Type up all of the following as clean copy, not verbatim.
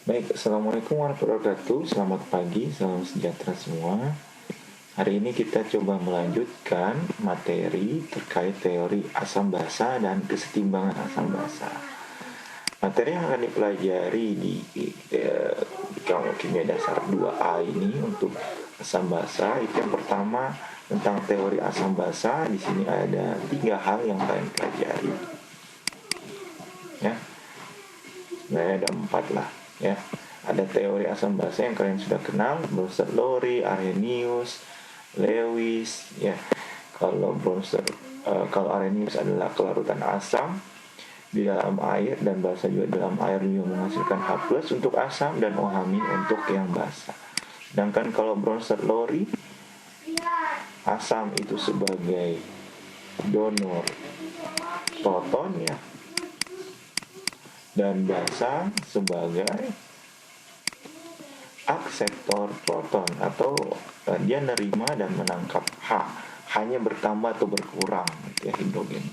Baik, Assalamualaikum warahmatullahi wabarakatuh. Selamat pagi, salam sejahtera semua. Hari ini kita coba melanjutkan materi terkait teori asam basa dan kesetimbangan asam basa. Materi yang akan dipelajari di Kamu Kimia Dasar 2A ini untuk asam basa, itu yang pertama tentang teori asam basa. Di sini ada 3 hal yang kalian pelajari. Ya, sebenarnya ada 4 lah. Ya, ada teori asam basa yang kalian sudah kenal, Bronsted-Lowry, Arrhenius, Lewis. Ya, kalau Arrhenius adalah kelarutan asam di dalam air, dan basa juga dalam air juga menghasilkan H+ untuk asam dan OH- untuk yang basa. Sedangkan kalau Bronsted-Lowry, asam itu sebagai donor proton ya, dan basa sebagai akseptor proton, atau dia nerima dan menangkap hanya bertambah atau berkurang ya hidrogen.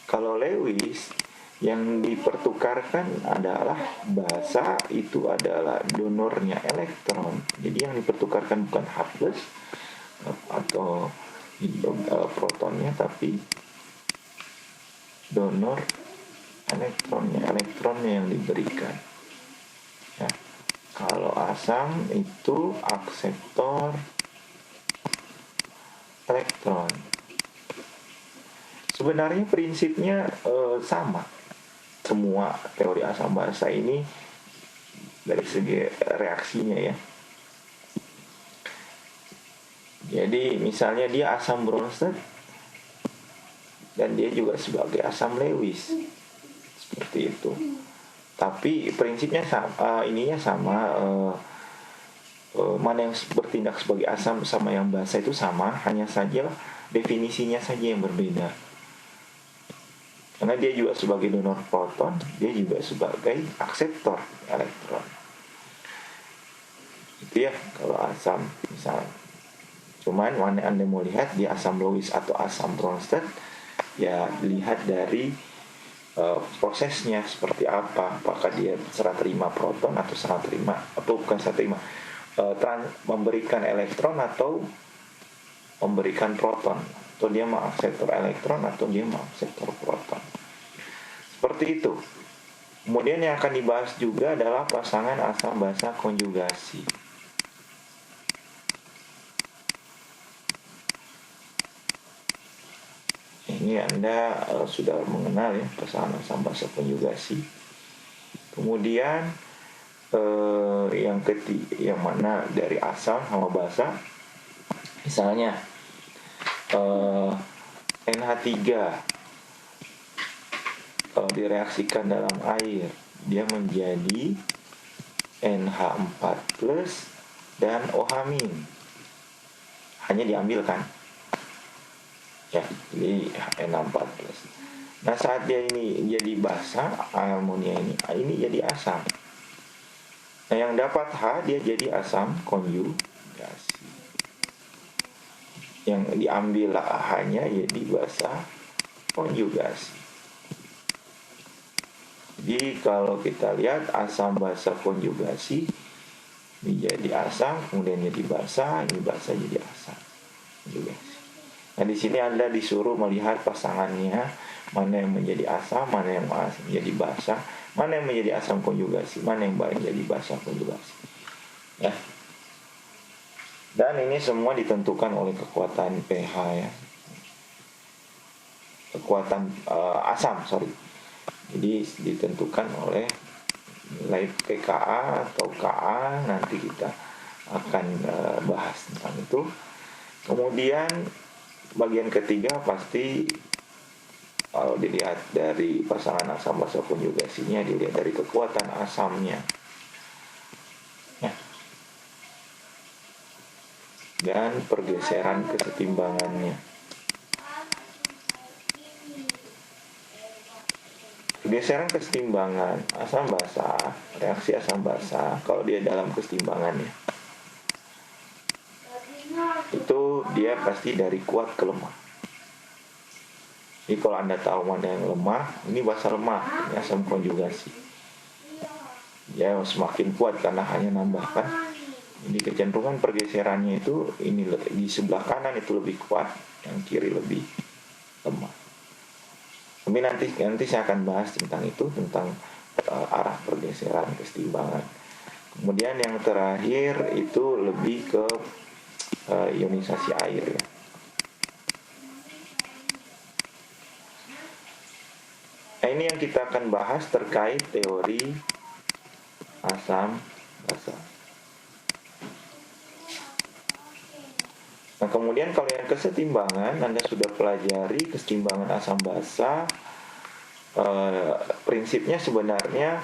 Kalau Lewis, yang dipertukarkan adalah basa itu adalah donornya elektron. Jadi yang dipertukarkan bukan H+ atau protonnya, tapi donor elektronnya yang diberikan. Ya. Kalau asam itu akseptor elektron. Sebenarnya prinsipnya sama. Semua teori asam basa ini dari segi reaksinya ya. Jadi misalnya dia asam Bronsted dan dia juga sebagai asam Lewis, seperti itu. Tapi prinsipnya sama, ininya sama. Mana yang bertindak sebagai asam sama yang basa itu sama, hanya saja definisinya saja yang berbeda. Karena dia juga sebagai donor proton, dia juga sebagai akseptor elektron. Itu ya kalau asam misalnya. Cuman mana Anda mau lihat dia asam Lewis atau asam Bronsted, ya lihat dari prosesnya seperti apa. Apakah dia serah terima proton atau serah terima, atau bukan serah terima, memberikan elektron atau memberikan proton, atau dia mengakseptor elektron atau dia mengakseptor proton. Seperti itu. Kemudian yang akan dibahas juga adalah pasangan asam basa konjugasi. Ini Anda sudah mengenal ya pasangan asam basa konjugasi. Kemudian yang ketiga, yang mana dari asam sama basa, misalnya NH3 kalau direaksikan dalam air dia menjadi NH4+ dan OH-. Hanya diambil kan ya, jadi NH4+. Nah saat dia ini jadi basa, amonia ini jadi asam. Nah yang dapat H dia jadi asam konjugasi. Yang diambil H-nya jadi basa konjugasi. Jadi kalau kita lihat asam basa konjugasi menjadi asam, kemudian jadi basa, ini basa jadi asam konjugasi. Nah di sini Anda disuruh melihat pasangannya, mana yang menjadi asam, mana yang menjadi basa, mana yang menjadi asam konjugasi, mana yang menjadi basa konjugasi. Ya. Dan ini semua ditentukan oleh kekuatan pH ya. Kekuatan asam, Jadi ditentukan oleh nilai pKa atau Ka, nanti kita akan bahas tentang itu. Kemudian bagian ketiga pasti kalau dilihat dari pasangan asam basa konjugasinya, dilihat dari kekuatan asamnya ya. Dan pergeseran kesetimbangannya. Pergeseran kesetimbangan asam basa, reaksi asam basa kalau dia dalam kesetimbangannya itu dia pasti dari kuat ke lemah. Jadi kalau Anda tahu mana yang lemah, ini basa lemah, ini asam konjugasi. ya semakin kuat karena hanya nambahkan. Ini kecenderungan pergeserannya itu ini di sebelah kanan itu lebih kuat, yang kiri lebih lemah. Tapi nanti saya akan bahas tentang itu, tentang arah pergeseran kesetimbangan. Kemudian yang terakhir itu lebih ke ionisasi air ya. Nah, ini yang kita akan bahas terkait teori asam basa. Nah, kemudian kalau yang kesetimbangan, Anda sudah pelajari kesetimbangan asam basa. Prinsipnya sebenarnya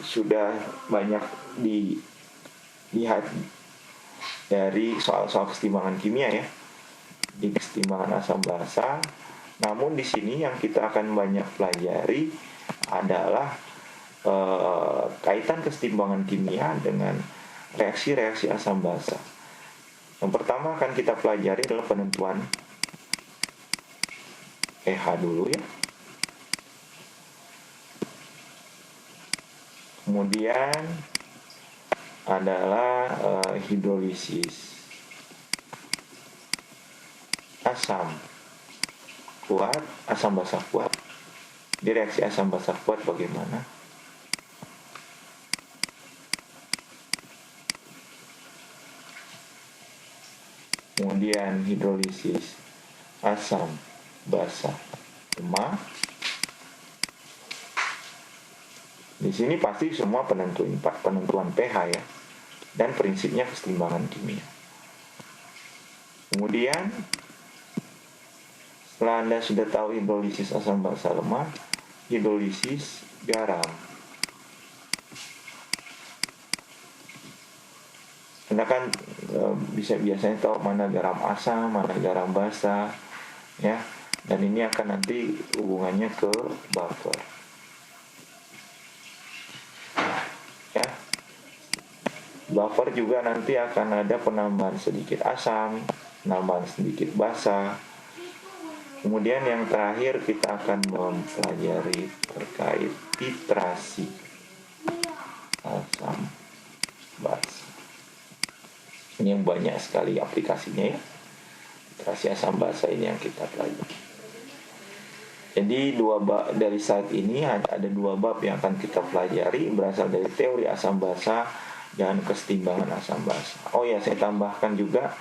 sudah banyak dilihat dari soal-soal kesetimbangan kimia ya, di kesetimbangan asam basa. Namun di sini yang kita akan banyak pelajari adalah kaitan kesetimbangan kimia dengan reaksi-reaksi asam basa. Yang pertama akan kita pelajari adalah penentuan pH dulu ya. Kemudian adalah hidrolisis asam kuat, asam basa kuat. Di reaksi asam basa kuat bagaimana? Kemudian hidrolisis asam basa lemah. Di sini pasti semua penentuan pH ya, dan prinsipnya kesetimbangan kimia. Kemudian setelah Anda sudah tahu hidrolisis asam basa lemah, hidrolisis garam. Anda kan biasanya tahu mana garam asam, mana garam basa, ya. Dan ini akan nanti hubungannya ke buffer. Ya. Buffer juga nanti akan ada penambahan sedikit asam, penambahan sedikit basa. Kemudian yang terakhir kita akan mempelajari terkait titrasi asam basa. Ini yang banyak sekali aplikasinya ya. Titrasi asam basa ini yang kita pelajari. Jadi dari slide ini ada 2 bab yang akan kita pelajari, berasal dari teori asam basa dan kesetimbangan asam basa. Oh ya, saya tambahkan juga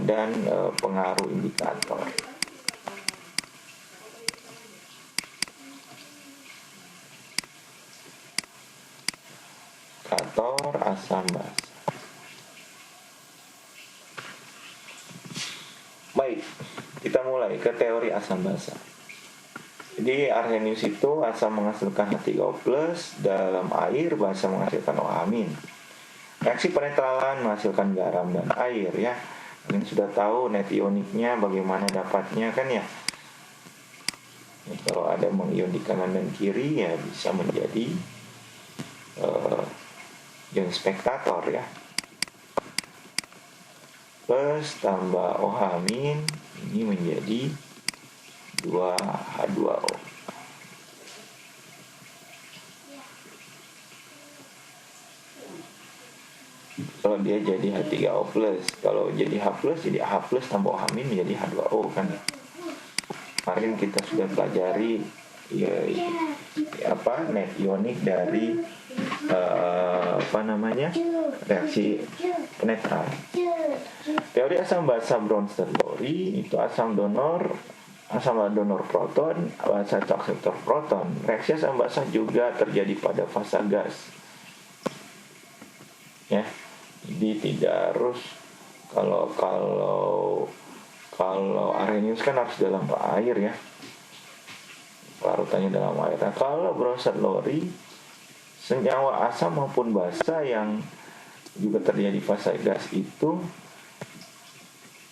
dan pengaruh indikator. Indikator asam basa. Baik, kita mulai ke teori asam basa. Jadi Arrhenius itu asam menghasilkan H3O+ dalam air, basa menghasilkan OH-. Reaksi penetralan menghasilkan garam dan air ya. Kalian sudah tahu net ioniknya bagaimana dapatnya kan ya. Kalau ada mengion di kanan dan kiri ya bisa menjadi ion spektator ya. Plus tambah OH- ini menjadi 2H2O. Kalau dia jadi H3O+, kalau jadi H+, jadi H+ tambah OH- menjadi H2O kan. Kemarin kita sudah pelajari net ionik dari reaksi penetral. Teori asam basa Bronsted-Lowry itu asam donor proton, basa akseptor proton. Reaksi asam basa juga terjadi pada fasa gas. Ya. Jadi tidak harus kalau Arrhenius kan harus dalam air ya. Larutannya dalam air. Nah, kalau Bronsted-Lowry senyawa asam maupun basa yang juga terjadi fase gas itu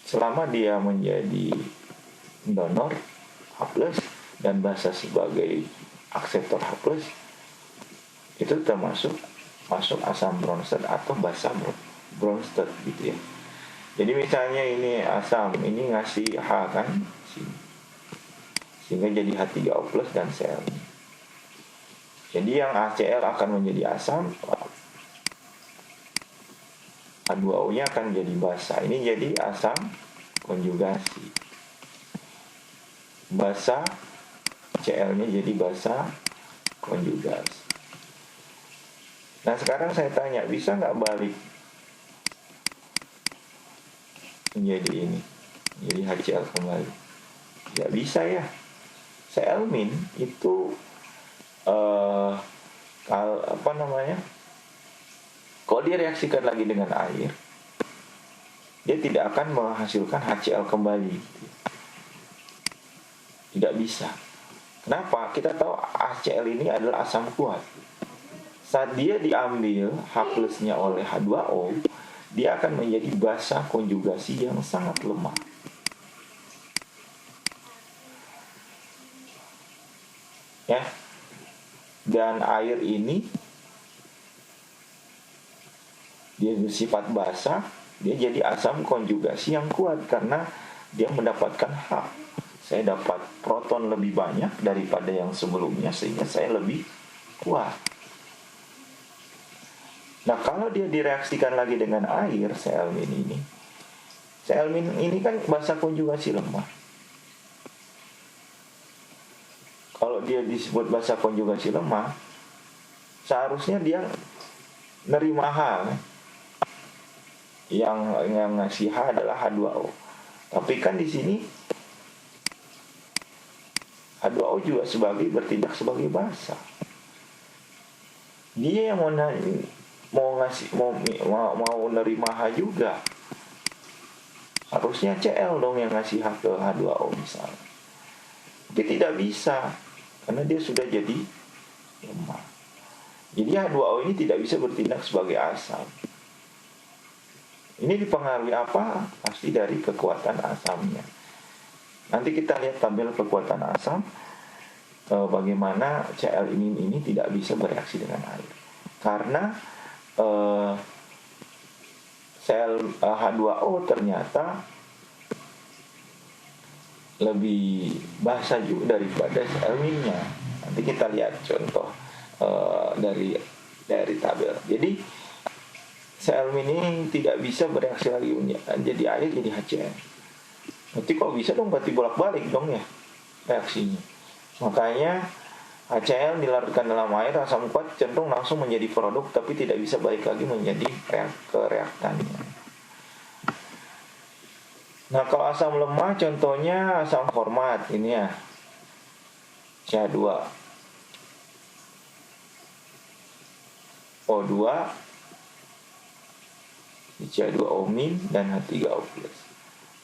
selama dia menjadi donor H+ dan basa sebagai akseptor H+, itu termasuk asam Bronsted atau basa Bronsted gitu ya. Jadi misalnya ini asam, ini ngasih H kan sehingga jadi H3O+ dan sel. Jadi yang HCl akan menjadi asam, H2O-nya akan jadi basa. Ini jadi asam konjugasi. Basa, Cl-nya jadi basa konjugasi. Nah sekarang saya tanya, bisa nggak balik menjadi ini, jadi HCl kembali? Tidak bisa ya. Cl- itu kalau dia reaksikan lagi dengan air, dia tidak akan menghasilkan HCl kembali. Tidak bisa. Kenapa? Kita tahu HCl ini adalah asam kuat. Saat dia diambil H+-nya oleh H2O, dia akan menjadi basa konjugasi yang sangat lemah. Ya. Dan air ini dia bersifat basa, dia jadi asam konjugasi yang kuat karena dia mendapatkan H. Saya dapat proton lebih banyak daripada yang sebelumnya sehingga saya lebih kuat. Nah, kalau dia direaksikan lagi dengan air, Cl- ini kan basa konjugasi lemah. Kalau dia disebut basa konjugasi lemah, seharusnya dia nerima H. Yang ngasih H adalah H2O. Tapi kan di sini H2O juga bertindak sebagai basa. Dia yang mau nerima H juga. Harusnya Cl dong yang ngasih H ke H2O misalnya. Tapi tidak bisa karena dia sudah jadi lemah. Jadi H2O ini tidak bisa bertindak sebagai asam. Ini dipengaruhi apa? Pasti dari kekuatan asamnya. Nanti kita lihat tabel kekuatan asam, bagaimana Cl- ini tidak bisa bereaksi dengan air. Karena sel H2O ternyata lebih basa juga daripada Cl-nya. Nanti kita lihat contoh dari tabel. Jadi Cl- ini tidak bisa bereaksi lagi jadi air jadi HCl. Berarti kok bisa dong, berarti bolak-balik dong ya reaksinya. Makanya HCl dilarutkan dalam air, asam kuat cenderung langsung menjadi produk tapi tidak bisa balik lagi menjadi reaktannya. Nah kalau asam lemah contohnya asam format ini ya, CH2O2, CH2O- dan H3O+.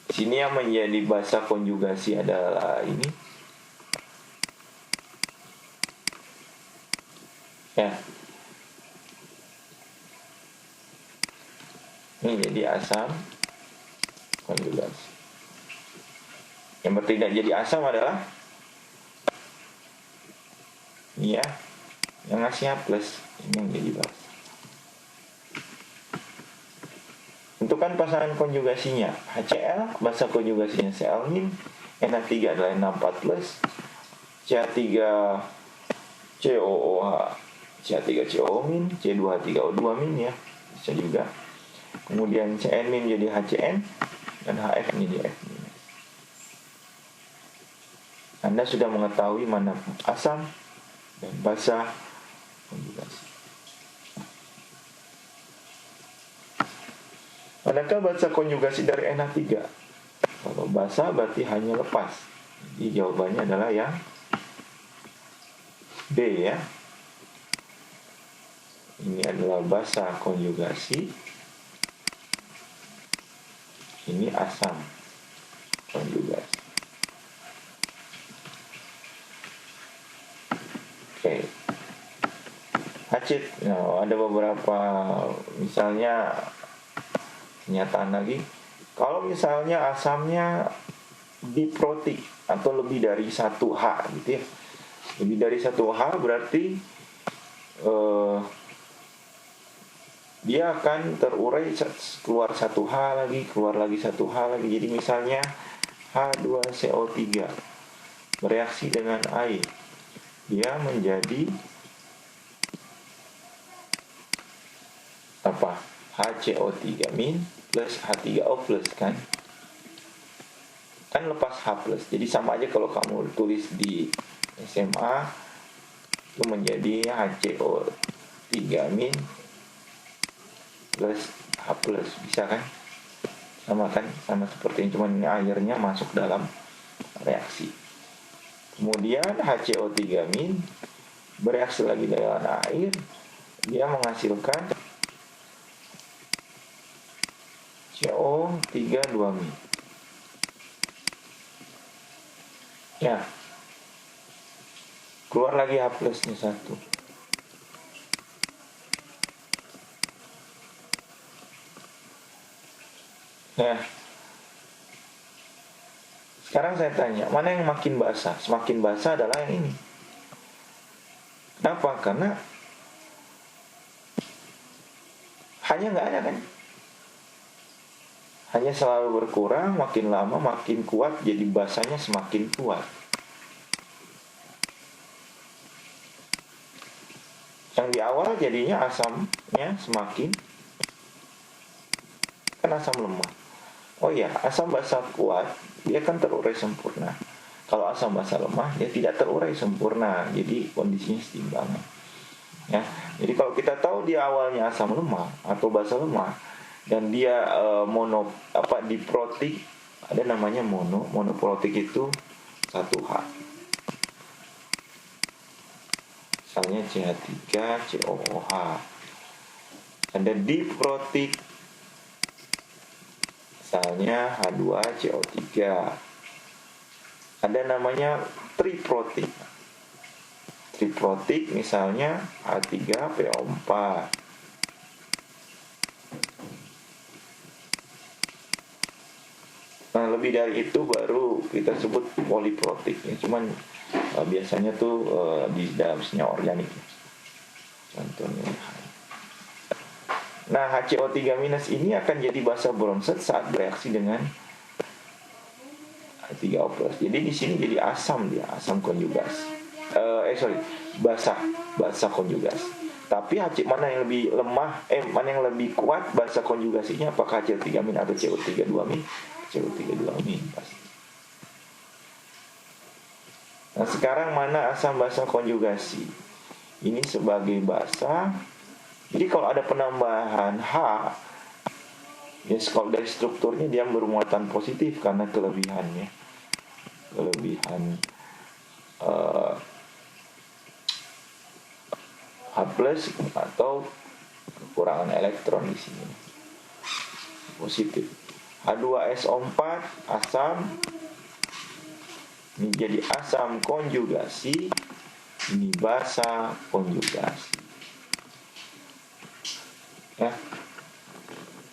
Sini yang menjadi basa konjugasi adalah ini. Ya. Ini jadi asam konjugasi. Yang bertindak jadi asam adalah ini ya, yang ngasih H+, ini yang jadi basa. Tentukan pasangan konjugasinya. HCl, basa konjugasinya Cl-, NH3 adalah NH4+, CH3COOH, CH3COO-, C2H3O2- ya, bisa juga. Kemudian Cn- jadi HCN dan HF menjadi F-. Anda sudah mengetahui mana asam dan basa konjugasi. Manakah basa konjugasi dari NH3? Kalau basa berarti hanya lepas. Jadi jawabannya adalah yang B ya. Ini adalah basa konjugasi. Ini asam konjugasi. Oke. Hacit. Nah, ada beberapa misalnya kenyataan lagi. Kalau misalnya asamnya diprotik atau lebih dari 1H gitu ya. Lebih dari 1H berarti dia akan terurai keluar 1H lagi, keluar lagi 1H lagi. Jadi misalnya H2CO3 bereaksi dengan air, dia menjadi apa? HCO3- plus H3O plus kan lepas H plus. Jadi sama aja kalau kamu tulis di SMA itu menjadi HCO3- plus H plus, bisa kan? Sama seperti ini, cuman ini airnya masuk dalam reaksi. Kemudian HCO3- bereaksi lagi dengan air, dia menghasilkan CO32-. Ya, keluar lagi H plusnya 1. Nah, sekarang saya tanya, mana yang makin basah? Semakin basah adalah yang ini. Kenapa? Karena hanya nggak ada kan? Hanya selalu berkurang, makin lama makin kuat, jadi basahnya semakin kuat. Yang di awal jadinya asamnya semakin, kan asam lemah. Oh ya, asam basa kuat dia kan terurai sempurna. Kalau asam basa lemah dia tidak terurai sempurna, jadi kondisinya setimbangan. Ya, jadi kalau kita tahu dia awalnya asam lemah atau basa lemah dan dia diprotik, ada namanya monoprotik itu 1H. Misalnya CH3COOH. Ada diprotik, misalnya H2CO3. Ada namanya triprotik. Triprotik misalnya H3PO4. Nah, lebih dari itu baru kita sebut poliprotik ya. Cuman biasanya tuh di dalam senyawa organik. Contohnya. Nah, HCO3- ini akan jadi basa bronset saat bereaksi dengan H3O+. Jadi di sini jadi asam dia, asam konjugasi. Basa konjugasi. Tapi mana yang lebih lemah, mana yang lebih kuat basa konjugasinya, apakah HCO3- atau CO32-? CO32- pasti. Nah, sekarang mana asam basa konjugasi? Ini sebagai basa. Jadi kalau ada penambahan H, ya kalau dari strukturnya dia bermuatan positif karena kelebihan H plus atau kekurangan elektron di sini positif. H2SO4 asam, ini jadi asam konjugasi, ini basa konjugasi. Ya,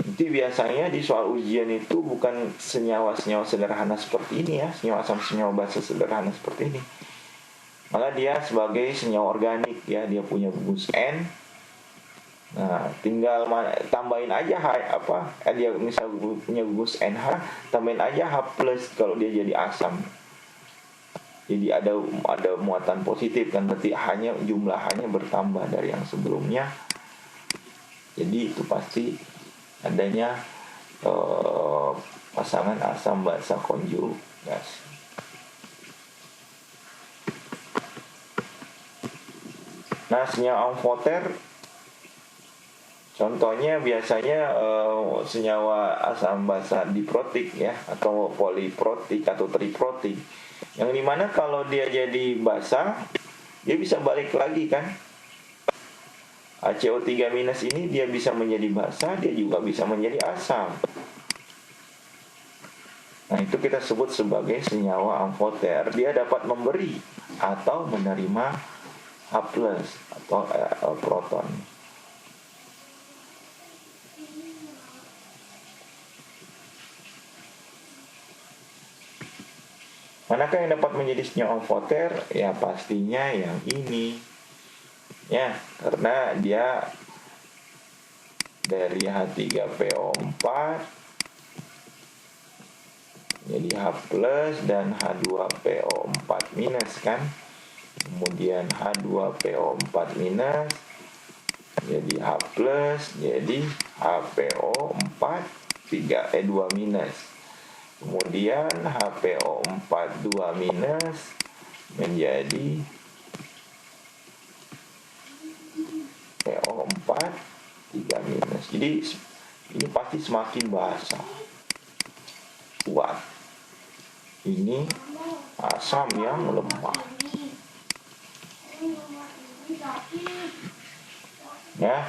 nanti biasanya di soal ujian itu bukan senyawa-senyawa sederhana seperti ini ya, senyawa asam senyawa basa sederhana seperti ini. Malah dia sebagai senyawa organik ya, dia punya gugus N. Nah, tinggal tambahin aja dia misal punya gugus NH, tambahin aja H plus kalau dia jadi asam. Jadi ada muatan positif kan, berarti jumlahannya bertambah dari yang sebelumnya. Jadi itu pasti adanya pasangan asam basa konjugasi. Nah, senyawa amfoter contohnya biasanya senyawa asam basa diprotik ya, atau poliprotik atau triprotik. Yang dimana kalau dia jadi basa, dia bisa balik lagi kan. HCO3- ini dia bisa menjadi basa, dia juga bisa menjadi asam. Nah, itu kita sebut sebagai senyawa amfoter. Dia dapat memberi atau menerima H plus atau proton. Manakah yang dapat menjadi senyawa amfoter? Ya pastinya yang ini. Ya, karena dia dari H3PO4 jadi H plus dan H2PO4- kan. Kemudian H2PO4- jadi H plus, jadi HPO4 2 minus. Kemudian HPO4 2 minus menjadi PO4 3 minus. Jadi ini pasti semakin basah, kuat. Ini asam yang lemah. Ya.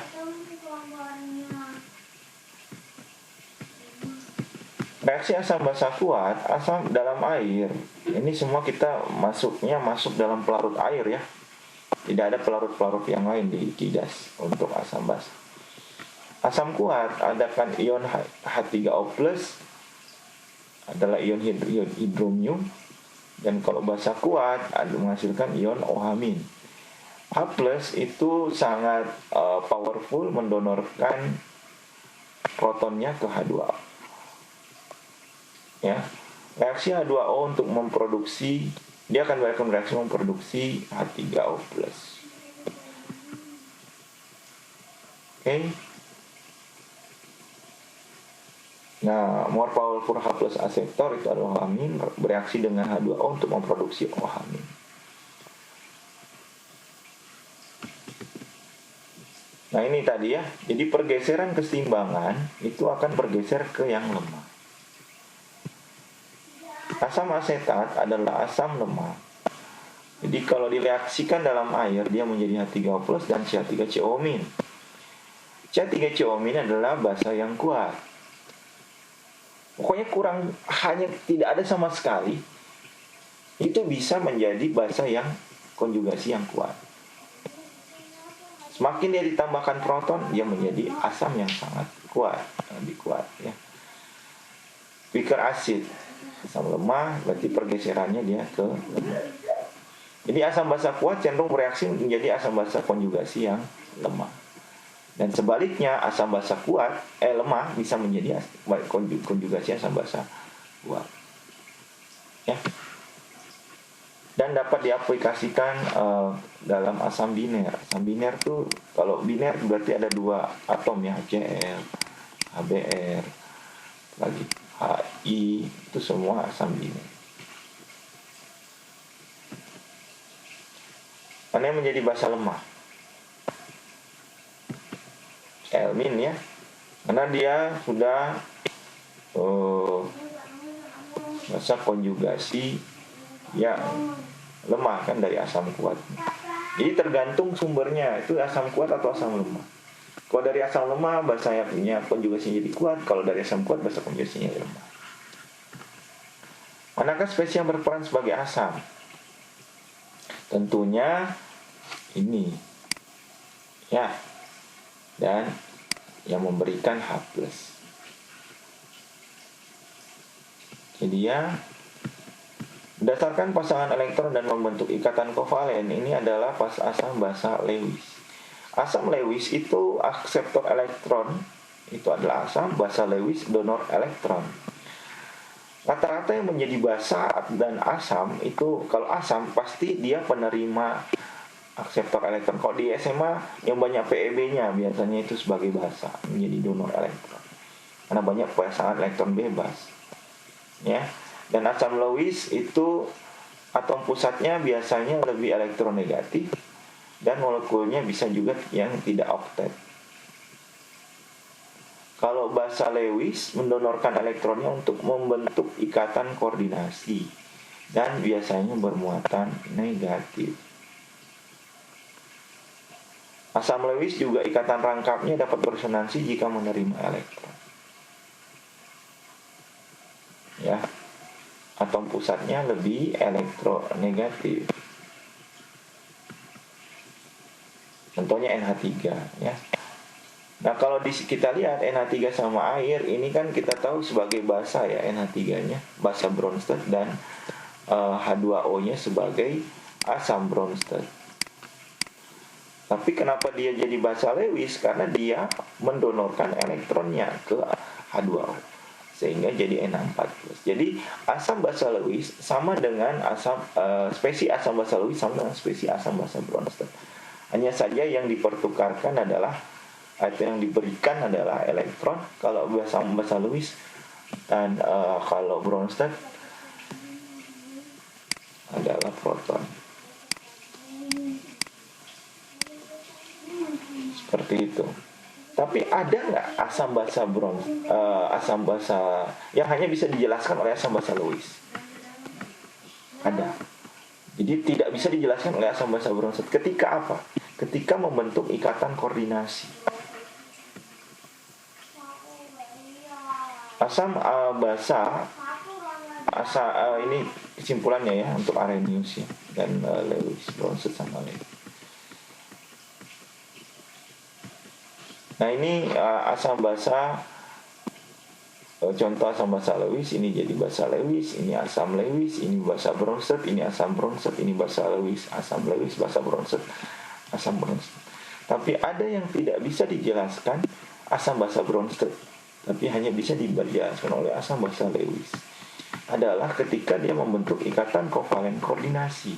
Reaksi asam basa kuat, asam dalam air. Ini semua kita masuk dalam pelarut air ya. Tidak ada pelarut-pelarut yang lain di kidas untuk asam basa. Asam kuat adakan ion H3O+, adalah ion hidromium, dan kalau basa kuat menghasilkan ion OH-. H+ itu sangat powerful mendonorkan protonnya ke H2O. Ya, reaksi H2O untuk memproduksi, dia akan berikan reaksi memproduksi H3O+. Oke. Nah, more powerful H+ asektor itu adalah OH- bereaksi dengan H2O untuk memproduksi OH-. Nah, ini tadi ya. Jadi pergeseran keseimbangan itu akan bergeser ke yang lemah. Asam asetat adalah asam lemah. Jadi kalau direaksikan dalam air, dia menjadi H3O+ dan CH3CO-. CH3CO- adalah basa yang kuat. Pokoknya hanya tidak ada sama sekali, itu bisa menjadi basa yang konjugasi yang kuat. Semakin dia ditambahkan proton, dia menjadi asam yang sangat kuat, lebih kuat ya. Weaker acid, asam lemah, berarti pergeserannya dia ke lemah. Jadi asam basa kuat cenderung bereaksi menjadi asam basa konjugasi yang lemah. Dan sebaliknya asam basa kuat lemah bisa menjadi konjugasi asam basa kuat. Ya. Dan dapat diaplikasikan dalam asam biner. Asam biner tuh kalau biner berarti ada 2 atom ya, HCl, HBr, lagi HI, itu semua asam biner. Mana yang menjadi basa lemah? Cl- ya, karena dia sudah basa konjugasi yang lemah kan dari asam kuat. Jadi tergantung sumbernya, itu asam kuat atau asam lemah. Kalau dari asam lemah basanya punya konjugasinya jadi kuat, kalau dari asam kuat basa konjugasinya lemah. Manakah spesies yang berperan sebagai asam? Tentunya ini ya, dan yang memberikan H+. Jadi ya, berdasarkan pasangan elektron dan membentuk ikatan kovalen, ini adalah asam basa Lewis. Asam Lewis itu akseptor elektron, itu adalah asam basa Lewis donor elektron. Rata-rata yang menjadi basa dan asam itu, kalau asam pasti dia penerima akseptor elektron. Kalau di SMA yang banyak PEB-nya biasanya itu sebagai basa, menjadi donor elektron. Karena banyak pasangan elektron bebas. Ya. Dan asam Lewis itu atom pusatnya biasanya lebih elektronegatif dan molekulnya bisa juga yang tidak oktet. Kalau basa Lewis mendonorkan elektronnya untuk membentuk ikatan koordinasi dan biasanya bermuatan negatif. Asam Lewis juga ikatan rangkapnya dapat beresonansi jika menerima elektron. Ya. Atom pusatnya lebih elektronegatif. Contohnya NH3 ya. Nah, kalau kita lihat NH3 sama air, ini kan kita tahu sebagai basa ya, NH3-nya basa Bronsted dan H2O-nya sebagai asam Bronsted. Tapi kenapa dia jadi basa Lewis? Karena dia mendonorkan elektronnya ke H2O, sehingga jadi NH4+. Jadi asam basa Lewis sama dengan spesies asam basa Lewis sama dengan spesies asam basa Bronsted. Hanya saja yang dipertukarkan adalah, atau yang diberikan adalah elektron kalau bahasa Lewis, dan kalau Bronsted adalah proton. Seperti itu. Tapi ada nggak asam basa asam basa yang hanya bisa dijelaskan oleh asam basa Lewis? Ada. Jadi tidak bisa dijelaskan oleh asam basa Bronsted. Ketika apa? Ketika membentuk ikatan koordinasi. Asam basa ini kesimpulannya ya untuk Arrhenius ya, dan Lewis, Bronsted sama Lewis. Nah ini asam basa, contoh asam basa Lewis, ini jadi basa Lewis, ini asam Lewis, ini basa Bronsted, ini asam Bronsted, ini basa Lewis, asam Lewis, basa Bronsted, asam Bronsted. Tapi ada yang tidak bisa dijelaskan asam basa Bronsted, tapi hanya bisa dijelaskan oleh asam basa Lewis. Adalah ketika dia membentuk ikatan kovalen koordinasi.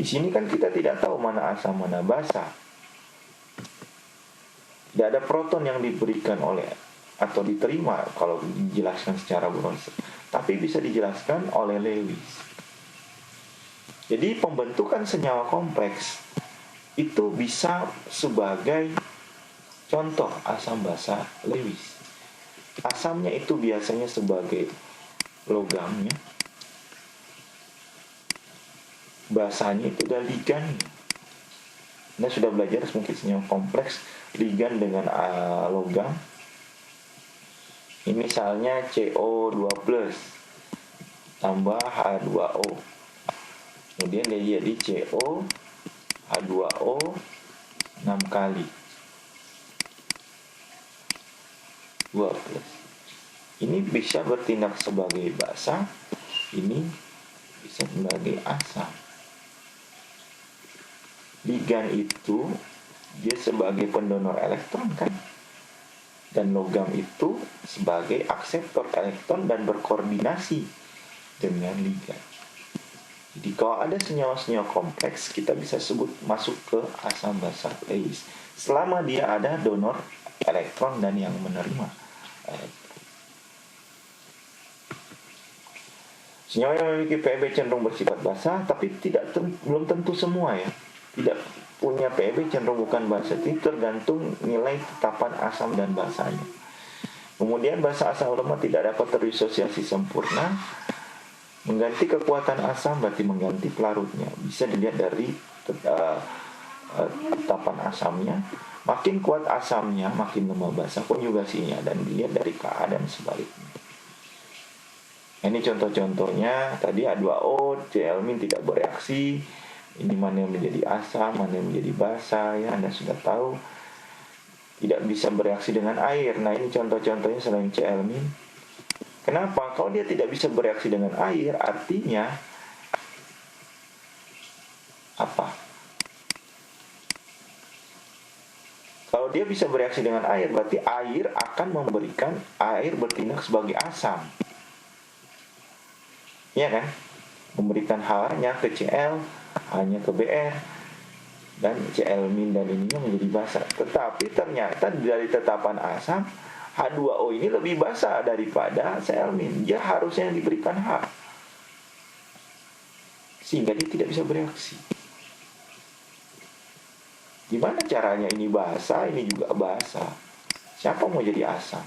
Di sini kan kita tidak tahu mana asam mana basa. Tidak ada proton yang diberikan oleh atau diterima kalau dijelaskan secara Bronsted, tapi bisa dijelaskan oleh Lewis. Jadi pembentukan senyawa kompleks itu bisa sebagai contoh asam basa Lewis. Asamnya itu biasanya sebagai logamnya, basanya itu adalah ligannya. Anda sudah belajar mungkin senyawa kompleks ligan dengan logam. Ini misalnya CO2+ tambah H2O. Kemudian dia jadi CO H2O 6 kali 2+. Ini bisa bertindak sebagai basa, ini bisa sebagai asam. Ligan itu dia sebagai pendonor elektron kan, dan logam itu sebagai akseptor elektron dan berkoordinasi dengan ligan. Jadi kalau ada senyawa-senyawa kompleks, kita bisa sebut masuk ke asam basa Lewis selama dia ada donor elektron dan yang menerima elektron. Senyawa yang memiliki pH cenderung bersifat basa, tapi belum tentu semua ya. Tidak punya pH cenderung bukan basa, itu tergantung nilai tetapan asam dan basanya. Kemudian basa asam lemah tidak dapat terdisosiasi sempurna. Mengganti kekuatan asam berarti mengganti pelarutnya. Bisa dilihat dari tetapan asamnya. Makin kuat asamnya, makin lemah basa konjugasinya, dan dilihat dari Ka dan sebaliknya. Ini contoh-contohnya. Tadi H2O, Cl- tidak bereaksi. Ini mana yang menjadi asam, mana yang menjadi basa, ya Anda sudah tahu. Tidak bisa bereaksi dengan air. Nah ini contoh-contohnya selain Cl-. Kenapa? Kalau dia tidak bisa bereaksi dengan air, artinya apa? Kalau dia bisa bereaksi dengan air, berarti air akan memberikan, air bertindak sebagai asam, ya kan? Memberikan H-nya ke Cl, hanya ke Br, dan Cl- dan ininya menjadi basa. Tetapi ternyata dari tetapan asam, H2O ini lebih basa daripada Cl-. Dia harusnya yang diberikan H, sehingga dia tidak bisa bereaksi. Gimana caranya ini basa, ini juga basa? Siapa mau jadi asam?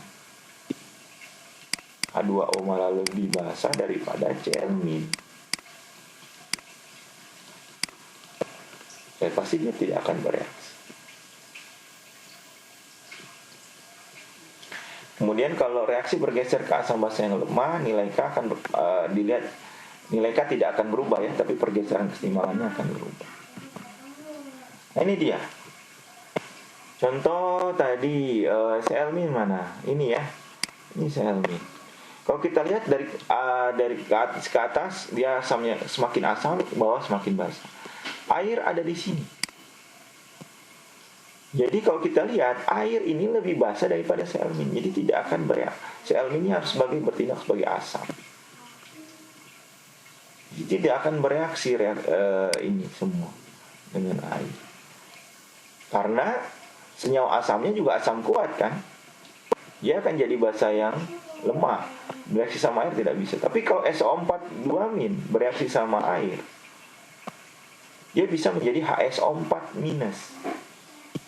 H2O malah lebih basa daripada Cl-. Ya pasti dia tidak akan bereaksi. Kemudian kalau reaksi bergeser ke asam basa yang lemah, nilai K akan dilihat, nilai K tidak akan berubah ya, tapi pergeseran keseimbangannya akan berubah. Nah ini dia. Contoh tadi Cl- mana? Ini ya. Ini Cl-. Kalau kita lihat dari ke atas dia asamnya semakin asam, ke bawah semakin basa. Air ada di sini. Jadi kalau kita lihat air ini lebih basa daripada Cl-. Jadi tidak akan bereaksi. Cl- ini harus bertindak sebagai asam. Jadi tidak akan bereaksi ini semua. dengan air. Karena senyawa asamnya juga asam kuat kan, dia akan jadi basa yang lemah, bereaksi sama air tidak bisa. Tapi kalau SO4 2- bereaksi sama air, dia bisa menjadi HSO4-.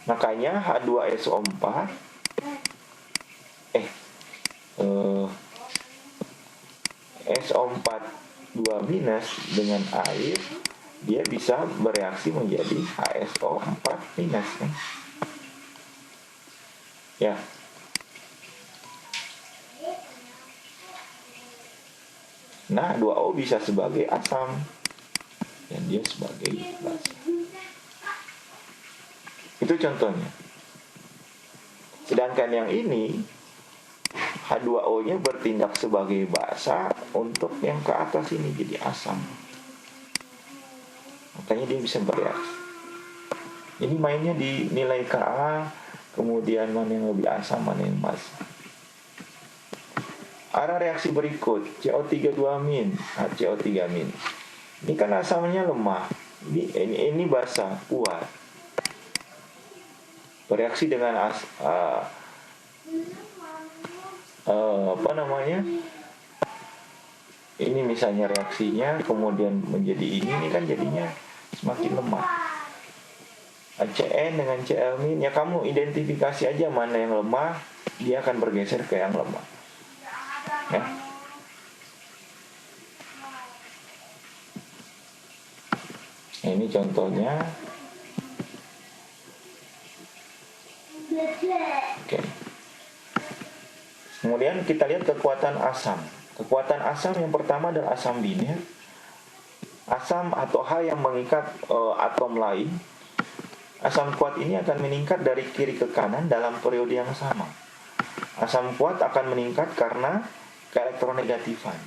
Makanya H2SO4 SO4 2- dengan air, dia bisa bereaksi menjadi HSO4- kan? Ya. Nah, 2O bisa sebagai asam dan dia sebagai basa. Itu contohnya. Sedangkan yang ini H2O-nya bertindak sebagai basa untuk yang ke atas ini jadi asam. Makanya dia bisa bereaksi. Ini mainnya di nilai Ka, kemudian mana yang lebih asam, mana yang basa. Arah reaksi berikut, CO3 2-, HCO3-. Ini kan asamnya lemah. Ini basa, kuat. Bereaksi dengan ini misalnya reaksinya kemudian menjadi ini kan jadinya semakin lemah. HCN dengan Cl-, ya kamu identifikasi aja mana yang lemah, dia akan bergeser ke yang lemah. Ya. Nah, ini contohnya. Oke. Kemudian kita lihat kekuatan asam. Kekuatan asam yang pertama adalah asam biner. Asam atau H yang mengikat atom lain. Asam kuat ini akan meningkat dari kiri ke kanan dalam periode yang sama. Asam kuat akan meningkat karena keelektronegatifan.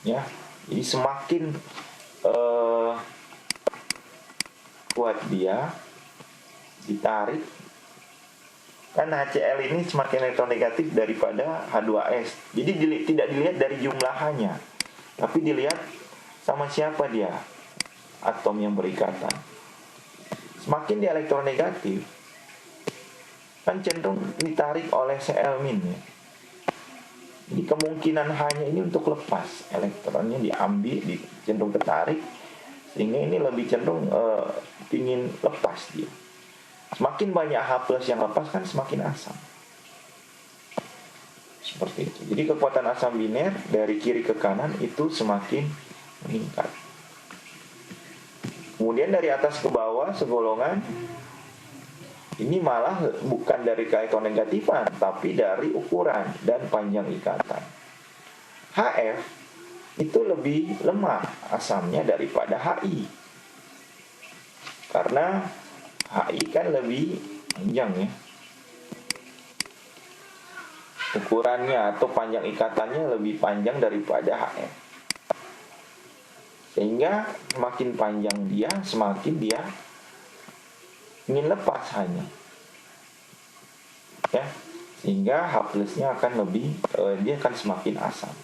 Ya, jadi semakin kuat dia ditarik, kan HCl ini semakin elektronegatif daripada H2S. Jadi tidak dilihat dari jumlah H-nya, tapi dilihat sama siapa dia, atom yang berikatan. Semakin dia elektronegatif, kan cenderung ditarik oleh Cl-. Ya. Jadi kemungkinan H-nya ini untuk lepas, elektronnya diambil, cenderung tertarik, sehingga ini lebih cenderung ingin lepas dia. Semakin banyak H+ yang lepas kan semakin asam. Seperti itu. Jadi kekuatan asam biner dari kiri ke kanan itu semakin meningkat. Kemudian dari atas ke bawah segolongan, ini malah bukan dari keelektronegatifan, tapi dari ukuran dan panjang ikatan. HF itu lebih lemah asamnya daripada HI, karena HI kan lebih panjang ya, ukurannya atau panjang ikatannya lebih panjang daripada HF, sehingga semakin panjang dia, semakin dia ingin lepas hanya ya, sehingga H+-nya akan lebih dia akan semakin asam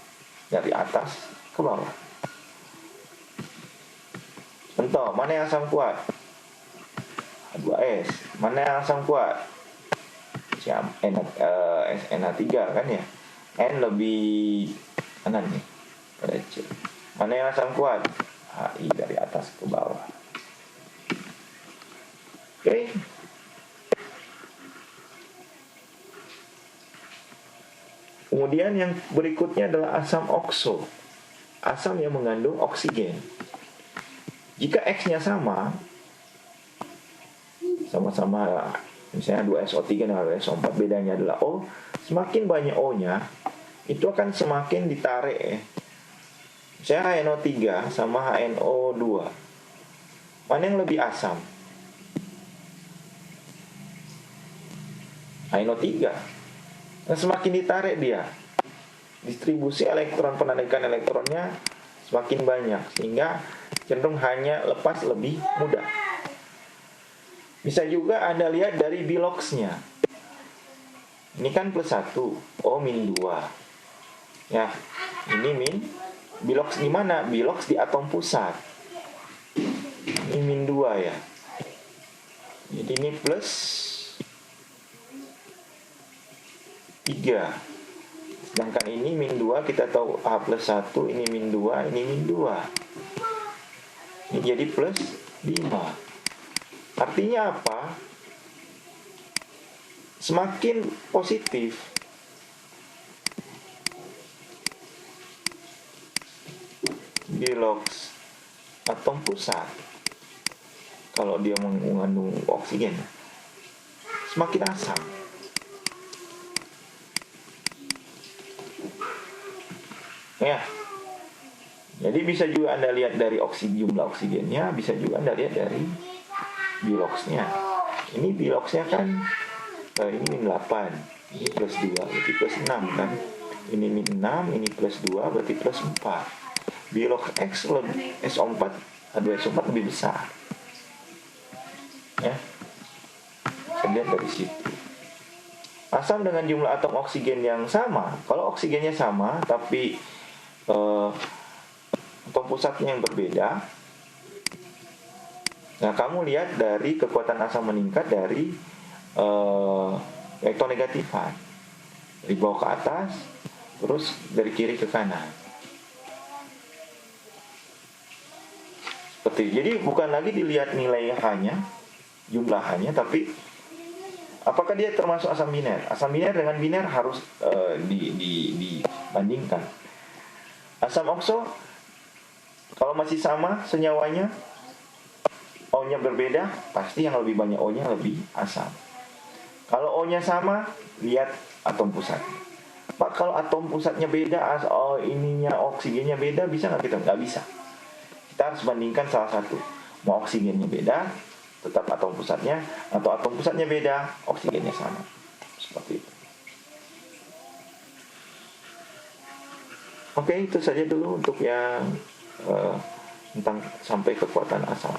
dari atas ke bawah. Contoh, mana yang asam kuat? H2S. Mana yang asam kuat? NH3 kan ya. N lebih kanan nih pada C. Mana yang asam kuat? HI dari atas ke bawah. Oke. Kemudian yang berikutnya adalah asam okso. Asam yang mengandung oksigen. Jika X-nya sama-sama misalnya 2SO3 dan 2SO4, bedanya adalah O, semakin banyak O-nya itu akan semakin ditarik ya. Misalnya HNO3 sama HNO2, mana yang lebih asam? HNO3. Nah, semakin ditarik dia, distribusi elektron, penarikan elektronnya semakin banyak, sehingga cenderung hanya lepas lebih mudah. Bisa juga Anda lihat dari biloxnya. Ini kan +1, O-2. Ya, ini min. Bilox di mana? Bilox di atom pusat. Ini min 2 ya. Jadi ini plus 3. Sedangkan ini min 2, kita tahu A plus 1, ini min 2, ini min 2. Ini jadi plus 5. Artinya apa? Semakin positif bilox atom pusat, kalau dia mengandung oksigen, semakin asam. Ya, jadi bisa juga Anda lihat dari jumlah oksigennya, bisa juga Anda lihat dari biloxnya. Ini biloxnya kan ini min 8, ini plus 2, berarti plus 6 kan. Ini min 6, ini plus 2, berarti plus 4. Bilox X lebih SO4, H2SO4 lebih besar. Ya, saya lihat dari situ. Asam dengan jumlah atom oksigen yang sama, kalau oksigennya sama tapi atom pusatnya yang berbeda, nah kamu lihat dari kekuatan asam meningkat dari elektronegatifan, dari bawah ke atas, terus dari kiri ke kanan. Seperti jadi bukan lagi dilihat nilai H-nya, jumlah H-nya, tapi apakah dia termasuk asam biner. Asam biner dengan biner harus dibandingkan. Asam okso kalau masih sama senyawanya, O-nya berbeda, pasti yang lebih banyak O-nya lebih asam. Kalau O-nya sama, lihat atom pusat. Pak, kalau atom pusatnya beda, ininya oksigennya beda, bisa nggak kita? Nggak bisa. Kita harus bandingkan salah satu. Mau oksigennya beda, tetap atom pusatnya, atau atom pusatnya beda, oksigennya sama. Seperti itu. Oke, itu saja dulu untuk yang tentang sampai kekuatan asam.